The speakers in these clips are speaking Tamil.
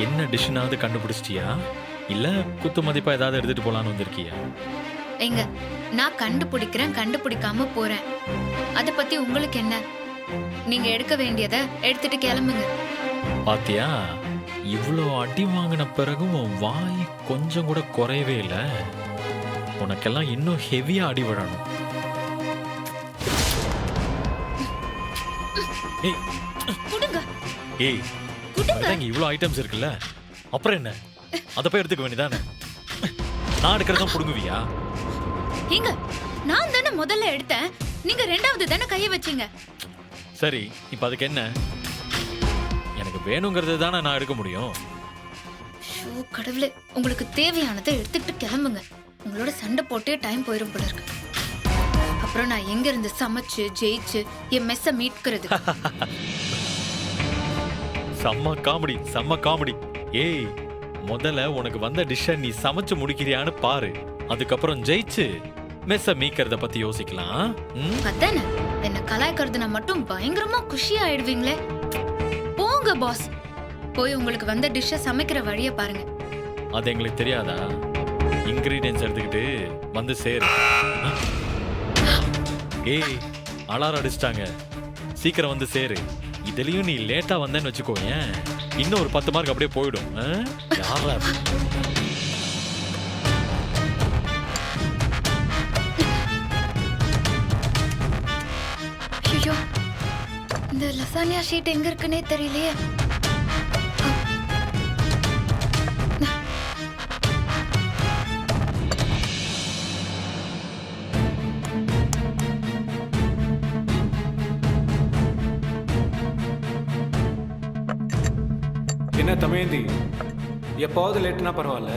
என்ன டிஷ்னாவது கண்டுபிடிச்சிட்டியா இல்ல குத்து மதிப்பா ஏதாவது எடுத்துட்டு போலான்னு வந்திருக்கியா? ஏங்க, நான் கண்டுபிடிக்கிறேன், கண்டுபிடிக்காம போறேன். அத பத்தி உங்களுக்கு என்ன? நீங்க எடுக்க வேண்டியதை எடுத்துட்டு கிளம்புங்க. பாத்தியா, இவ்வளோ அடி வாங்கின பிறகும் உன் வாய் கொஞ்சம் கூட குறையவே இல்ல. உனக்கெல்லாம் இன்னும் ஹெவியா அடி விழணும். ஏய் குடுங்க, ஏய், குடுங்க. இங்க இவ்வளோ ஐட்டம்ஸ் இருக்குல்ல, அப்புறம் என்ன? அதை போய் எடுத்துக்க வேண்டியதானே? நான் எடுக்கிறதும் புடுங்குவியா? ஏங்க, நான் தானே முதல்ல எடுத்தேன், நீங்க ரெண்டாவது தானே கைய வச்சீங்க. சரி, இப்போ அதுக்கு என்ன? எனக்கு வேணுங்கிறது தானே நான் எடுக்க முடியும். ஷோ கடவுளே, உங்களுக்கு தேவையானதை எடுத்துட்டு கிளம்புங்க. உங்களோட சண்டை போட்டே டைம் போயிரும் போல இருக்கு. அப்புறம் நான் எங்க இருந்து சமைச்சு ஜெயிச்சு என் மெஸ்ஸ மீட்கிறது? செம்ம காமெடி, செம்ம காமெடி. ஏய், முதல்ல உனக்கு வந்த டிஷ்ஷை நீ சமைச்சு முடிக்கிறியான்னு பாரு. அதுக்கப்புறம் ஜெயிச்சு மெஸ்ஸ மீக்கிறத பத்தி யோசிக்கலாம். அதானே, என்ன கலாய்க்கிறதுனா மட்டும் பயங்கரமா குஷி ஆயிடுவீங்களே. போங்க பாஸ், போய் உங்களுக்கு வந்த டிஷ்ஷை சமைக்கிற வழிய பாருங்க. அது எங்களுக்கு தெரியாதா? இன்கிரீடியன்ஸ் எடுத்துக்கிட்டு வந்து சேரு. ஏய், அலாரம் அடிச்சிட்டாங்க, சீக்கிரம் வந்து சேரு. இதுலயும் நீ லேட்டா வந்தேன்னு வச்சுக்கோ, ஏன் இன்னும் ஒரு 10 மார்க் அப்படியே போயிடும். யாரா? ஐயோ, இந்த லசானியா ஷீட் எங்க இருக்குன்னே தெரியலையே. என்ன தமயந்தி, எப்போவாவது லேட்டுனா பரவாயில்ல,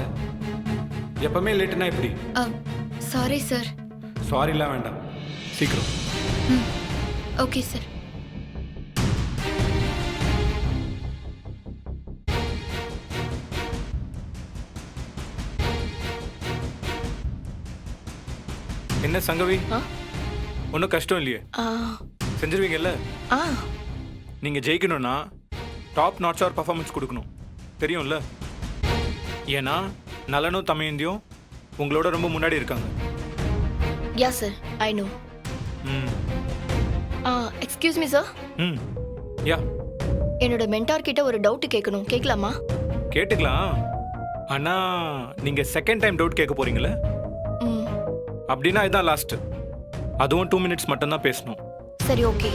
எப்பவுமே லேட்டுனா எப்படி? Sorry sir. சாரிலாம் வேண்டாம், சீக்கிரம். Okay sir. என்ன சங்கவி, ஒன்றும் கஷ்டம் இல்லையே, செஞ்சிருவீங்கல்ல? நீங்க ஜெயிக்கணும்னா டாப் நாட்ச் பர்ஃபார்மன்ஸ் கொடுக்கணும், தெரியும்ல? ஏன்னா நலனும் தமயந்தியும் உங்களோட ரொம்ப முன்னாடி இருக்காங்க. Yeah sir, I know. Excuse me sir. Yeah, என்னோட மென்டார் கிட்ட ஒரு டவுட் கேட்கணும், கேட்கலாமா? கேட்டுக்கலாம். ஆனா நீங்க செகண்ட் டைம் டவுட் கேட்க போறீங்களே, அப்படின்னா இதுதான் லாஸ்ட். அதுவும் 2 மினிட்ஸ் மட்டும் தான் பேசணும். சரி, ஓகே.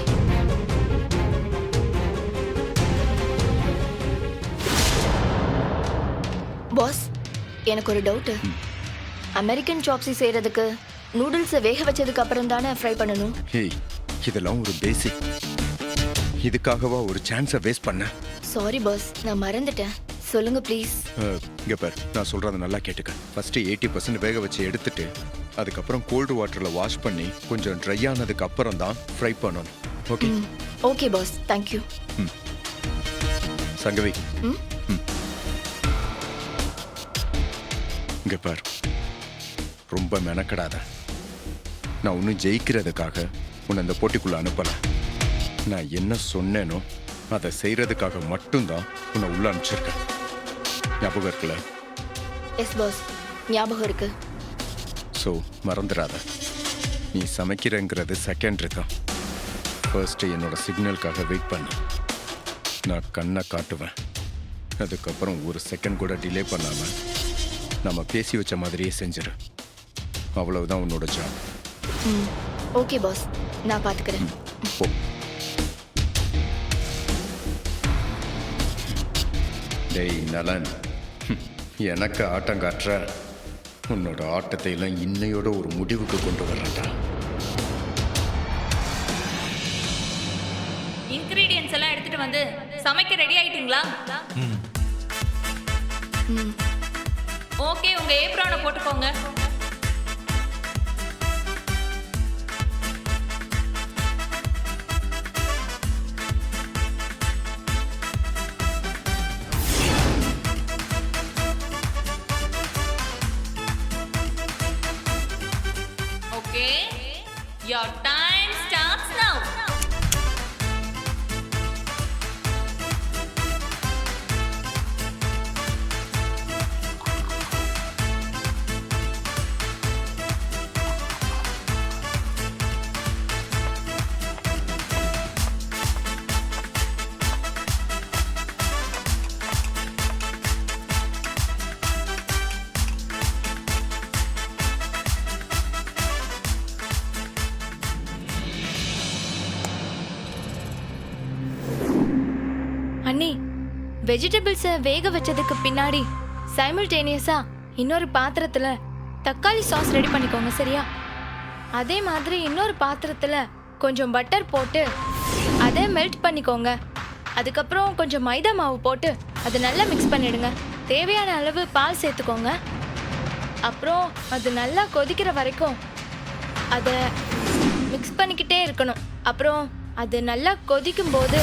பாஸ், எனக்கு ஒரு டவுட். அமெரிக்கன் சாப்ஸி செய்யறதுக்கு நூடுல்ஸை வேக வச்சதுக்கு அப்புறம் தானே ஃப்ரை பண்ணணும்? ஹேய், இதெல்லாம் ஒரு பேசிக். இதுக்காகவா ஒரு சான்ஸை வேஸ்ட் பண்ண? சாரி பாஸ், நான் மறந்துட்டேன். சொல்லுங்க ப்ளீஸ். இங்க பார், நான் சொல்றத நல்லா கேட்டுக்க. ஃபர்ஸ்ட் 80% வேக வச்சு எடுத்துட்டு அதுக்கப்புறம் கோல்டு வாட்டர்ல வாஷ் பண்ணி கொஞ்சம் ட்ரை ஆனதுக்கு அப்புறம் தான் ஃப்ரை பண்ணணும். Okay? Okay boss, thank you. Sangavi, இங்க பார், ரொம்ப மெனக்கடாத. நான் ஒன்றும் ஜெயிக்கிறதுக்காக உன்னை அந்த போட்டிக்குள்ள அனுப்பல. நான் என்ன சொன்னேனோ அதை செய்யறதுக்காக மட்டும்தான் உன்னை உள்ள அனுப்பிச்சிருக்கேன். ஞாபகம் இருக்குல்ல? எஸ் பாஸ், ஞாபகம் இருக்கு. ஸோ மறந்துடாத, நீ சமைக்கிறங்கிறது செகண்டரி தான். ஃபர்ஸ்ட் என்னோட சிக்னலுக்காக வெயிட் பண்ணு. நான் கண்ணை காட்டுவேன். அதுக்கப்புறம் ஒரு செகண்ட் கூட டிலே பண்ணாம நம்ம பேசி வச்ச மாதிரியே செஞ்சிரு. அவ்வளவுதான் உன்னோட ஜாப். ஓகே பாஸ், நான் பார்த்துக்கிறேன். போ. டேய் நலன், எனக்கு ஆட்டம் காட்டுற, உன்னோட ஆட்டத்தை எல்லாம் இன்னையோட ஒரு முடிவுக்கு கொண்டு வர்றேன்டா. இன்கிரீடியன்ஸ் எல்லாம் எடுத்துட்டு வந்து சமைக்க ரெடி ஆயிட்டீங்களா? ஓகே, உங்க ஏப்ரானை போட்டுக்கோங்க. Okay, your time starts now. வெஜிடபிள்ஸை வேக வச்சதுக்கு பின்னாடி சைமல்டேனியஸா இன்னொரு பாத்திரத்துல தக்காளி சாஸ் ரெடி பண்ணிக்கோங்க, சரியா? அதே மாதிரி இன்னொரு பாத்திரத்துல கொஞ்சம் பட்டர் போட்டு அதை மெல்ட் பண்ணிக்கோங்க. அதுக்கப்புறம் கொஞ்சம் மைதா மாவு போட்டு அதை நல்லா மிக்ஸ் பண்ணிடுங்க. தேவையான அளவு பால் சேர்த்துக்கோங்க. அப்புறம் அது நல்லா கொதிக்கிற வரைக்கும் அதை மிக்ஸ் பண்ணிக்கிட்டே இருக்கணும். அப்புறம் அது நல்லா கொதிக்கும் போது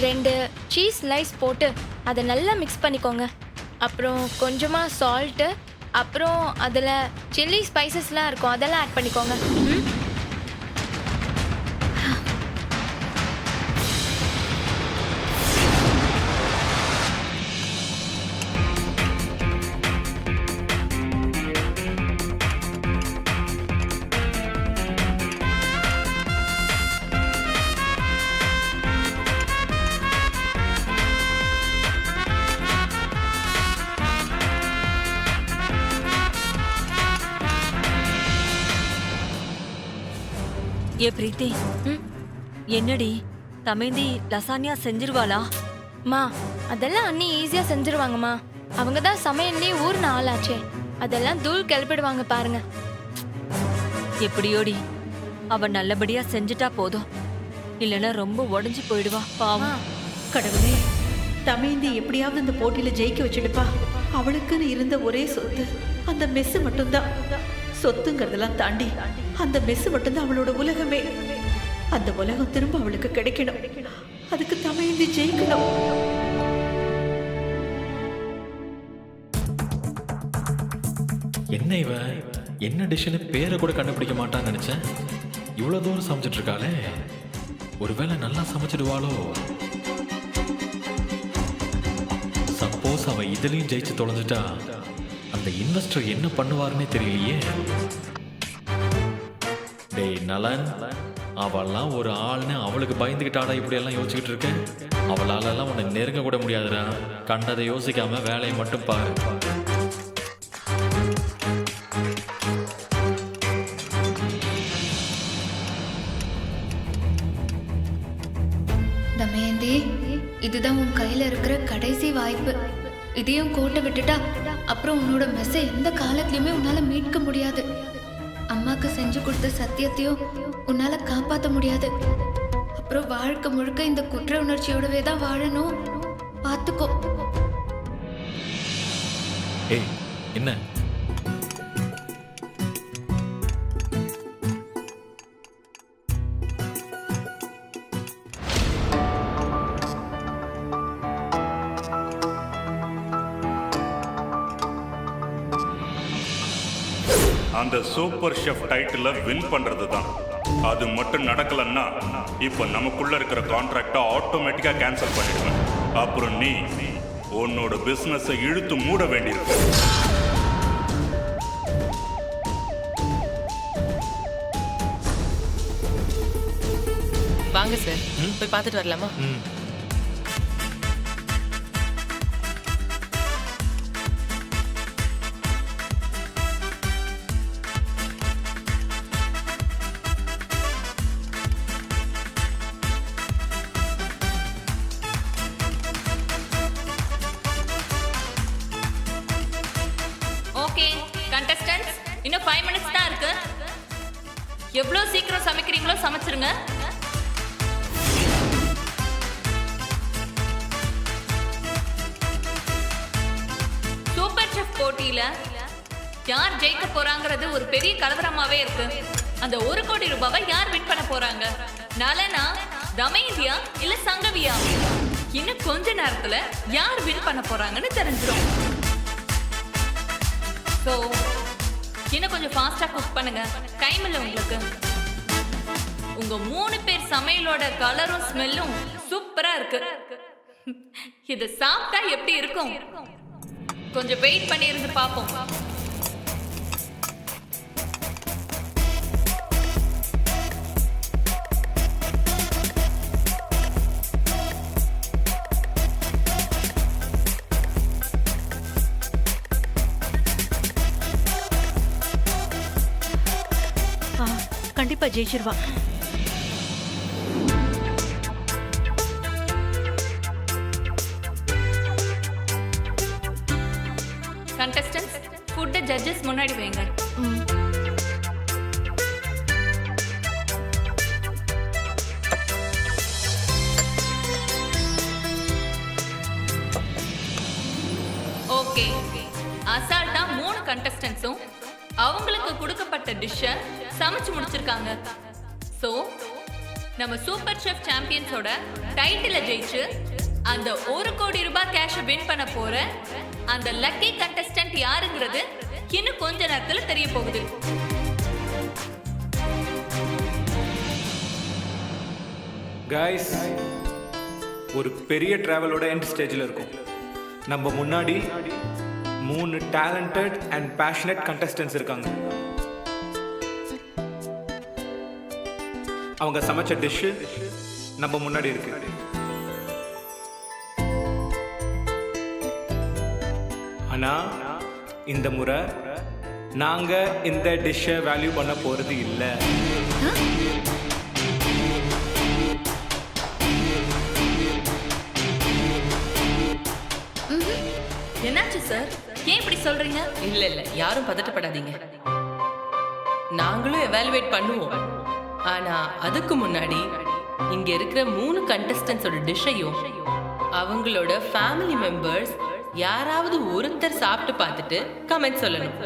2 சீஸ் ஸ்லைஸ் போட்டு அதை நல்லா மிக்ஸ் பண்ணிக்கோங்க. அப்புறம் கொஞ்சமாக சால்ட்டு, அப்புறம் அதில் சில்லி ஸ்பைசஸ்லாம் இருக்கும், அதெல்லாம் ஆட் பண்ணிக்கோங்க. ஏ பிரீத்தி, என்னடி தமேந்தி லசானியா செஞ்சிருவாளா? மா, அதெல்லாம் அண்ணி ஈஸியாக செஞ்சிருவாங்கம்மா. அவங்க தான் சமையல்லே ஊர்ன ஆளாச்சே. அதெல்லாம் தூள் கிளப்பிடுவாங்க பாருங்க. எப்படியோடி, அவ நல்லபடியா செஞ்சுட்டா போதும். இல்லைன்னா ரொம்ப உடஞ்சி போயிடுவா பாவம். கடவுளே, தமேந்தி எப்படியாவது இந்த போட்டியில ஜெயிக்க வச்சிடுப்பா. அவளுக்குன்னு இருந்த ஒரே சொத்து அந்த மெஸ் மட்டும்தான். சொத்துங்கிறதெல்லாம் தாண்டி அந்த மெஸ் மட்டும்தான் அவளோட உலகமே. அந்த உலகம் திரும்ப அவளுக்கு கிடைக்கணும். அதுக்கு தமேந்தி ஜெயிக்கணும். என்ன இவ என்ன டிஷ்ஷுன்னு பேரை கூட கண்டுபிடிக்க மாட்டான்னு நினைச்சேன். இவ்வளவு தூரம் சமைச்சிட்டு இருக்காளே, ஒருவேளை நல்லா சமைச்சிடுவாளோ? சப்போஸ் அவ இதுலயும் ஜெயிச்சு தொலைஞ்சிட்டா அந்த இன்வெஸ்டர் என்ன பண்ணுவாருன்னே தெரியலையே. டேய் நலன், அவள்லாம் ஒரு ஆள்னு அவளுக்கு பயந்துகிட்டாடா இப்படி எல்லாம் யோசிச்சுக்கிட்டு இருக்கேன். அவளாலெல்லாம் உன்னை நெருங்க கூட முடியாதுடா. கண்டதை யோசிக்காம வேலையை மட்டும் பாரு. தமயந்தி, இதுதான் உன் கையில இருக்கிற கடைசி வாய்ப்பு. இதையும் கோட்டை விட்டுட்டா அப்புறம் உன்னோட மெஸ்ஸை எந்த காலத்திலயுமே உன்னால மீட்க முடியாது. அம்மாக்கு செஞ்சு கொடுத்த சத்தியத்தையும் உன்னால காப்பாற்ற முடியாது. அப்புறம் வாழ்க்கை முழுக்க இந்த குற்ற உணர்ச்சியோடவே தான் வாழணும். பார்த்துக்கோ. ஏய் என்ன அந்த சூப்பர் ஷெஃப் டைட்டில வின் பண்றது தான். அது மட்டும் நடக்கலன்னா இப்ப நமக்குள்ள இருக்கிற கான்ட்ராக்டை ஆட்டோமேட்டிக்கா கேன்சல் பண்ணிடுவேன். அப்புறம் நீ உன்னோட பிசினஸை இழுத்து மூட வேண்டியிருக்கு. வாங்க சார், போய் பார்த்துட்டு வரலாமா? ஓகே கண்டஸ்டன்ட்ஸ், இன்னும் 5 மினிட்ஸ் தான் இருக்கு. எவ்வளோ சீக்கிரம் சமைக்கிறீங்களோ சமைச்சிருங்க. சூப்பர் செஃப் போட்டியில யார் ஜெயிக்க போறாங்கிறது ஒரு பெரிய கலவரமாவே இருக்கு. அந்த 1 கோடி ரூபாவை யார் வின் பண்ண போறாங்க? நலனா, தமயந்தியா இல்ல சங்கவியா? இன்னும் கொஞ்ச நேரத்துல யார் வின் பண்ண போறாங்கன்னு தெரிஞ்சிடும். ஸோ இன்னும் கொஞ்சம் ஃபாஸ்டா குக் பண்ணுங்க. டைம் இல்லை உங்களுக்கு. உங்க 3 பேர் சமையலோட கலரும் ஸ்மெல்லும் சூப்பரா இருக்கு. இது சாப்பிட்டா எப்படி இருக்கும்? கொஞ்சம் வெயிட் பண்ணி இருந்து பார்ப்போம். கண்டிப்பா ஜெயிச்சிருவா. கண்டஸ்டன்ஸ் ஃபுட்டை ஜட்ஜஸ் முன்னாடி வைங்க. ஓகே, அசால்ட்டா 3 கண்டஸ்டன்ஸும் அவங்களுக்கு கொடுக்கப்பட்ட டிஷ்ஷை சமைச்சு முடிச்சிருக்காங்க. ஸோ நம்ம சூப்பர் செஃப் சாம்பியன்ஸோட டைட்டிலை ஜெயிச்சு அந்த 1 கோடி ரூபாய் கேஷை வின் பண்ண போற அந்த லக்கி கண்டஸ்டன்ட் யாருங்கிறது இன்னும் கொஞ்ச நேரத்தில் தெரிய போகுது. கைஸ், ஒரு பெரிய டிராவலோட எண்ட் ஸ்டேஜில் இருக்கும். நம்ம முன்னாடி 3 டேலண்டட் அண்ட் பேஷனட் கண்டஸ்டன்ஸ் இருக்காங்க. அவங்க சமைச்ச டிஷ்ஷு நம்ம முன்னாடி இருக்கு. ஆனா இந்த முறை நாங்க இந்த டிஷ்ஷை வேல்யூ பண்ண போறது இல்லை. என்னாச்சு சார், ஏன் இப்படி சொல்றீங்க? இல்ல இல்ல, யாரும் பதட்டப்படாதீங்க. நாங்களும் எவாலுவேட் பண்ணுவோம். ஆனா அதுக்கு முன்னாடி இங்க இருக்கிற 3 கண்டஸ்டன்ஸோட டிஷ்ஷையும் அவங்களோட ஃபேமிலி மெம்பர்ஸ் யாராவது ஒருத்தர் சாப்பிட்டு பார்த்துட்டு கமெண்ட் சொல்லணும்.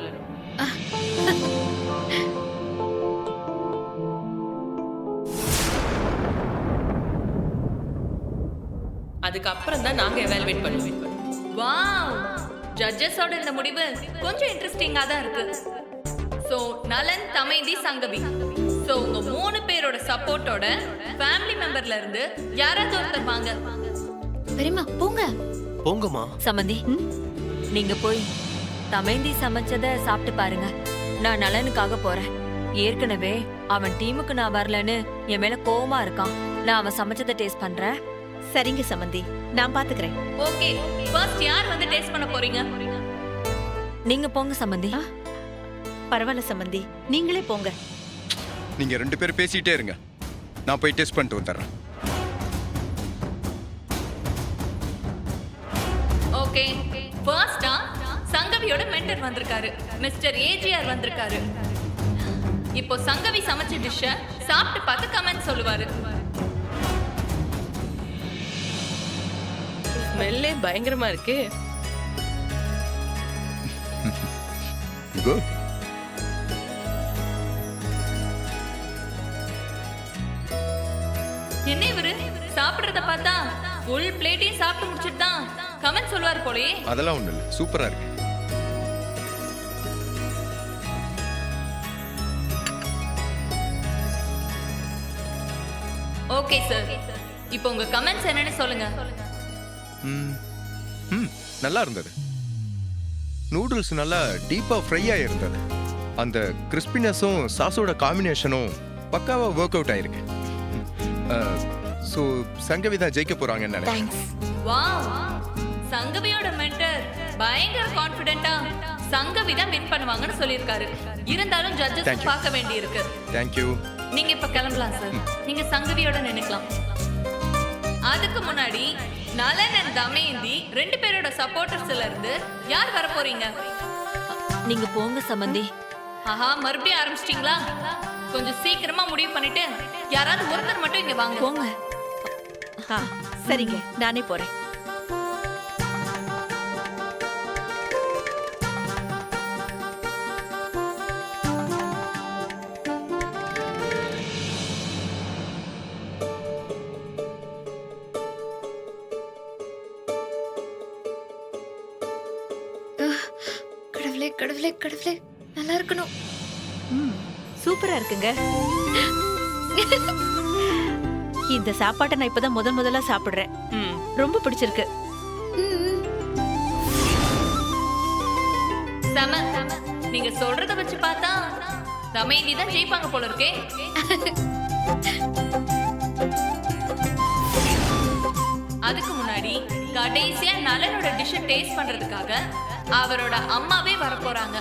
அதுக்கப்புறம் தான் நாங்க எவாலுவேட் பண்ணுவோம். வாவ், ஜட்ஜஸோட இந்த முடிவு கொஞ்சம் இன்ட்ரெஸ்டிங்கா தான் இருக்கு. சோ நலன், தமைதி, சங்கவி, சோ உங்க 3 பேரோட சப்போர்ட்டோட ஃபேமிலி மெம்பர்ல இருந்து யாராவது ஒருத்தர் வாங்க. பெரியம்மா போங்க. போங்கம்மா. சம்மந்தி, நீங்க போய் தமைந்தி சமைச்சதை சாப்பிட்டு பாருங்க. நான் நலனுக்காக போறேன். ஏற்கனவே அவன் டீமுக்கு நான் வரலன்னு என் மேல கோவமா இருக்கான். நான் அவன் சமைச்சதை டேஸ்ட் பண்றேன். சரிங்க சம்மந்தி, நான் பாத்துக்கிறேன். ஓகே, ஃபர்ஸ்ட் யார் வந்து டேஸ்ட் பண்ண போறீங்க? நீங்க போங்க சம்மந்தி. பரவாயில்ல சம்மந்தி, நீங்களே போங்க. நீங்க 2 பேரும் பேசிட்டே இருங்க, நான் போய் டெஸ்ட் பண்ணிட்டு வந்துடுறேன். ஓகே, ஃபர்ஸ்டா சங்கவியோட மென்டர் வந்திருக்காரு, மிஸ்டர் ஏஜிஆர் வந்திருக்காரு. இப்போ சங்கவி சமைச்ச டிஷ்ஷை சாப்பிட்டு பார்த்து கமெண்ட் சொல்லுவாரு. ஸ்மெல்லே பயங்கரமா இருக்கு. குட். என்ன இவரு சாப்பிடுறத பார்த்தா ஃபுல் பிளேட்டையும் சாப்பிட்டு முடிச்சிட்டு தான் கமெண்ட் சொல்லுவார் போலயே. அதெல்லாம் ஒண்ணு இல்லை, சூப்பரா இருக்கு. ஓகே சார், இப்போ உங்க கமெண்ட்ஸ் என்னன்னு சொல்லுங்க. நல்லா இருந்தது. நூடுல்ஸ் நல்லா டீப்பா ஃப்ரை ஆயிருந்தது. அந்த கிறிஸ்பினஸும் சாஸோட காம்பினேஷனும் பக்காவா ஒர்க் அவுட் ஆயிருக்கு. ஸோ சங்கவி தான் ஜெயிக்க போறாங்கன்னு நினைக்கிறேன். வாவ், சங்கவியோட மென்டர் பயங்கர கான்ஃபிடென்ட்டா சங்கவி தான் வின் பண்ணுவாங்கன்னு சொல்லியிருக்காரு. இருந்தாலும் ஜட்ஜஸ் பார்க்க வேண்டி இருக்கு. Thank you. நீங்க இப்ப கிளம்பலாம் சார். நீங்க சங்கவியோட நினைக்கலாம். அதுக்கு முன்னாடி நலன் அண்ட் தமயந்தி 2 பேரோட சப்போர்ட்டர்ஸ்ல இருந்து யார் வர போறீங்க? நீங்க போங்க சம்மந்தி. ஆஹா, மறுபடியும் ஆரம்பிச்சிட்டீங்களா? கொஞ்சம் சீக்கிரமா முடிவு பண்ணிட்டு யாராவது ஒருத்தர் மட்டும் இங்க வாங்க. போங்க. சரிங்க, நானே போறேன். கடவுளே கடவுளே கடவுளே, நல்லா இருக்கணும். சூப்பரா இருக்குங்க. இந்த சாப்பாட்டை நான் இப்பதான் முதல்ல சாப்பிடுறேன். ரொம்ப பிடிச்சிருக்கு. செம. நீங்க சொல்றத வச்சு பார்த்தா தமயந்தி தான் ஜெயிப்பாங்க போல இருக்கே. அதுக்கு முன்னாடி கடைசியா நலனோட டிஷ்ஷை டேஸ்ட் பண்றதுக்காக அவரோட அம்மாவே வர போறாங்க.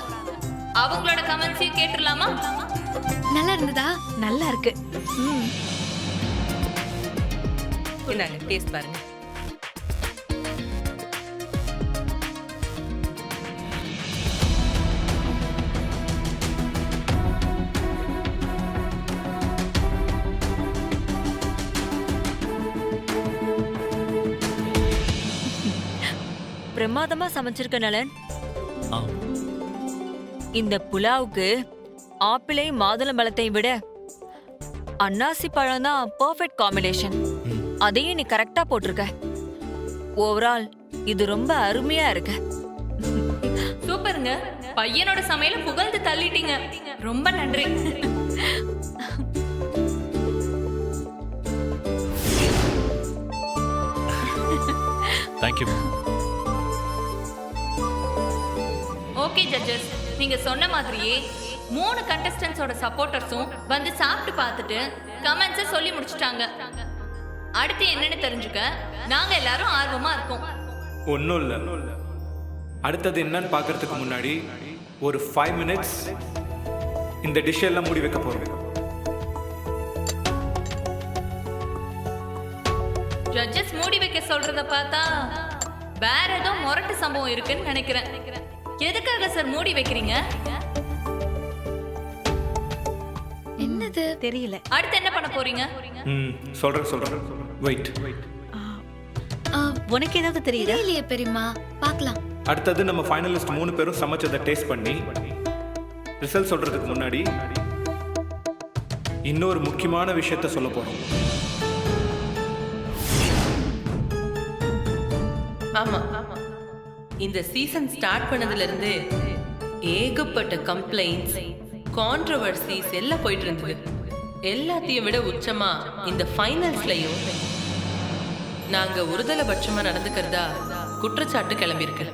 அவங்களோட கமெண்ட்ஸையும் கேட்டுடலாமா? நல்லா இருந்ததா? நல்லா இருக்கு. இந்தாங்க, டேஸ்ட் பாருங்க. பிரமாதமா சமைச்சிருக்க நலன். ஆ, இந்த புலாவுக்கு ஆப்பிளை மாதுளம்பழத்தை விட அன்னாசி பழம் தான் பெர்ஃபெக்ட் காம்பினேஷன். ம். அதையும் நீ கரெக்டா போட்டிருக்க. ஓவரால் இது ரொம்ப அருமையா இருக்கு. சூப்பருங்க. பையனோட சமையல புகழ்ந்து தள்ளிட்டீங்க. ரொம்ப நன்றி. தேங்க்யூ. ஓகே ஜட்ஜஸ், நீங்க சொன்ன மாதிரியே 3 கண்டஸ்டன்ஸோட சப்போர்ட்டர்ஸும் வந்து சாப்பிட்டு பார்த்துட்டு கமெண்ட்ஸை சொல்லி முடிச்சிட்டாங்க. அடுத்து என்னன்னு தெரிஞ்சுக்க நாங்க எல்லாரும் ஆர்வமா இருக்கோம். ஒன்றும் இல்லை, அடுத்தது என்னன்னு பார்க்கறதுக்கு முன்னாடி ஒரு 5 மினிட்ஸ் இந்த டிஷ் எல்லாம் மூடி வைக்க போகிறோம். ஜட்ஜஸ் மூடி வைக்க சொல்றத பார்த்தா வேற ஏதோ முரட்டு சம்பவம் இருக்குன்னு நினைக்கிறேன். எதுக்காக சார் மூடி வைக்கிறீங்க? என்னது? தெரியல. அடுத்து என்ன பண்ண போறீங்க? சொல்கிறேன் வெயிட். உனக்கு ஏதாவது தெரியுதா? தெரியலையே பெரியம்மா, பார்க்கலாம். அடுத்தது நம்ம ஃபைனலிஸ்ட் 3 பேரும் சமைச்சதை டேஸ்ட் பண்ணி ரிசல்ட் சொல்றதுக்கு முன்னாடி இன்னொரு முக்கியமான விஷயத்த சொல்ல போறோம். ஆமா, இந்த சீசன் ஸ்டார்ட் பண்ணதுல இருந்து ஏகப்பட்ட கம்ப்ளைண்ட்ஸ், கான்ட்ரோவர்சிஸ் எல்லாம் போயிட்டு இருந்தது. எல்லாத்தையும் விட உச்சமா இந்த ஃபைனல்ஸ்லயும் நாங்க ஒருதலைபட்சமா நடந்துக்கிறதா குற்றச்சாட்டு கிளம்பியிருக்கு.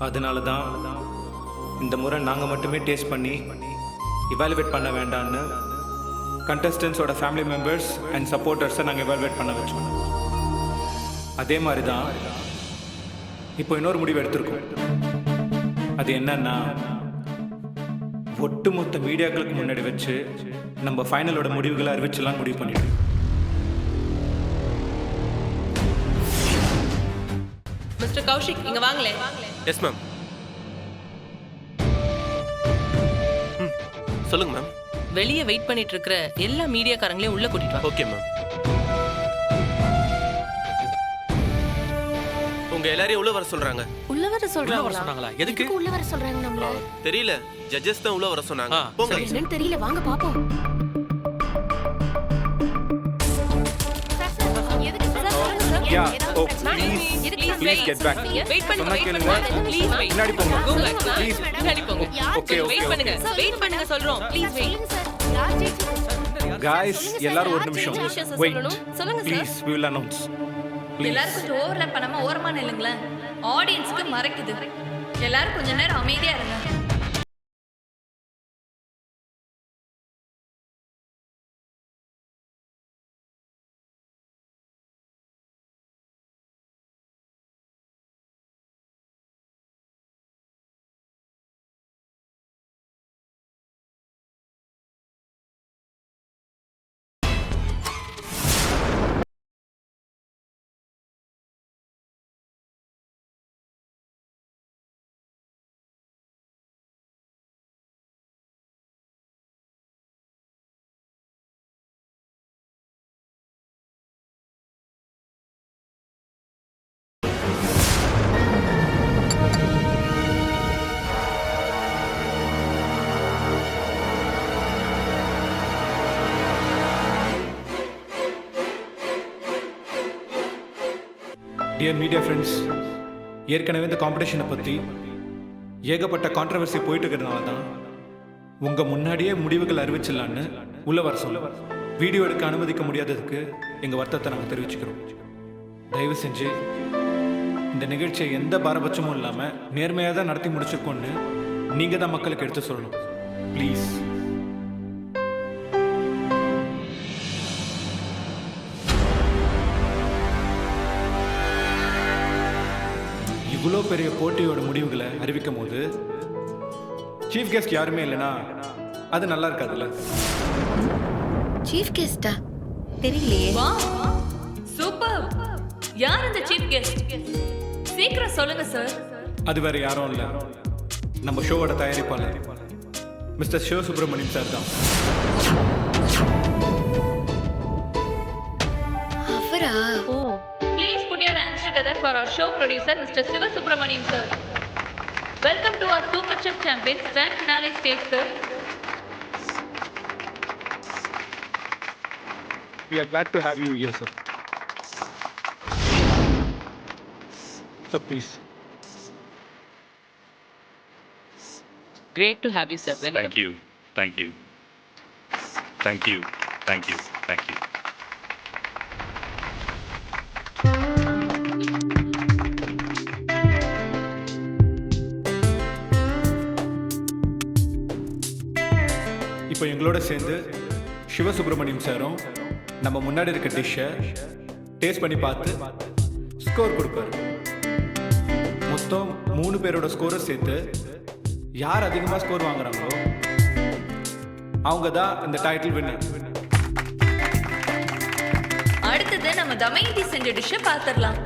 அதனால தான் இந்த முறை நாங்கள் மட்டுமே டேஸ்ட் பண்ணி இவாலுவேட் பண்ண வேண்டாம்னு கண்டஸ்டன்ஸோட ஃபேமிலி மெம்பர்ஸ் அண்ட் சப்போர்ட்டர்ஸை நாங்கள் இவாலுவேட் பண்ண வச்சோம். அதே மாதிரி தான் இப்போ இன்னொரு முடிவு எடுத்திருக்கோம். அது என்னன்னா, ஒட்டுமொத்த மீடியாக்களுக்கு முன்னாடி வச்சு நம்ம ஃபைனலோட முடிவுகளை அறிவிச்சலாம் முடிவு பண்ணிட்டோம். மிஸ்டர் கௌஷிக், இங்க வாங்களே. Yes ma'am. சொல்லுங்க மேம். வெளியே வெயிட் பண்ணிட்டு இருக்கிற எல்லா மீடியாக்காரங்களையும் உள்ள கூட்டிட்டு வா. Okay ma'am. உங்க எல்லாரையும் உள்ள வர சொல்றாங்க. உள்ள வர சொல்றாங்களா? எதுக்கு உள்ள வர சொல்றாங்க நம்மள? தெரியல, ஜட்ஜஸ் தான் உள்ள வர சொன்னாங்க. போங்க. என்னன்னு தெரியல, வாங்க பாப்போம். Yeah, oh, please get back. Wait பண்ணுங்க, சொன்னா வெயிட் கேளுங்க. பண்ணுங்க. Please wait. முன்னாடி போங்க. Go back. Please. முன்னாடி போங்க. Okay, okay, வெயிட் பண்ணுங்க. வெயிட் பண்ணுங்க சொல்றோம். Please wait. Guys, எல்லாரும் ஒரு நிமிஷம் வெயிட். சொல்லுங்க sir. Please, we will announce. Please. எல்லாரும் கொஞ்சம் ஓவர்லாப் பண்ணாம ஓரமா நில்லுங்களேன். ஆடியன்ஸ்க்கு மறைக்குது. எல்லாரும் கொஞ்ச நேரம் அமைதியா இருங்க. டியர் மீடியா ஃப்ரெண்ட்ஸ், ஏற்கனவே இந்த காம்படிஷனை பற்றி ஏகப்பட்ட கான்ட்ரவர்சி போயிட்டு இருக்கிறதுனால தான் உங்கள் முன்னாடியே முடிவுகள் அறிவிச்சிடலான்னு உள்ள வர சொல்ல வீடியோ எடுக்க அனுமதிக்க முடியாததுக்கு எங்கள் வருத்தத்தை நாங்கள் தெரிவிச்சுக்கிறோம். தயவு செஞ்சு இந்த நிகழ்ச்சியை எந்த பாரபட்சமும் இல்லாமல் நேர்மையாக தான் நடத்தி முடிச்சிருக்கோன்னு நீங்கள் தான் மக்களுக்கு எடுத்து சொல்லணும். ப்ளீஸ். இவ்வளோ பெரிய போட்டியோட முடிவுகளை அறிவிக்கும் போது சீஃப் கெஸ்ட் யாருமே இல்லைன்னா அது நல்லா இருக்காதுல்ல? சீஃப் கெஸ்டா? தெரியலையே. Wow, super. யார் அந்த சீஃப் கெஸ்ட்? சீக்கிரம் சொல்லுங்க சார். அது வேற யாரும் இல்லை, நம்ம ஷோவோட தயாரிப்பாளர் மிஸ்டர் சிவ சுப்பிரமணியம் சார் தான். அவரா? Oh, please put your answer to together for our show producer, Mr. Siva Subramaniam, sir. Welcome to our Super Chef Champions Grand Finale stage, sir. We are glad to have you here, sir. Sir, please. Great to have you, sir. Thank you. Thank you. Thank you. Thank you. Thank you. இப்போ எங்களோட சேர்ந்து சிவசுப்ரமணியம் சாரும் நம்ம முன்னாடி இருக்க டிஷ்ஷை டேஸ்ட் பண்ணி பார்த்து ஸ்கோர் கொடுப்பாரு. மொத்தம் 3 பேரோட ஸ்கோரை சேர்த்து யார் அதிகமாக ஸ்கோர் வாங்குறாங்களோ அவங்க தான் இந்த டைட்டில் வின்னர். அடுத்தது நம்ம தமயந்தி செஞ்ச டிஷ்ஷை பார்த்துடலாம்.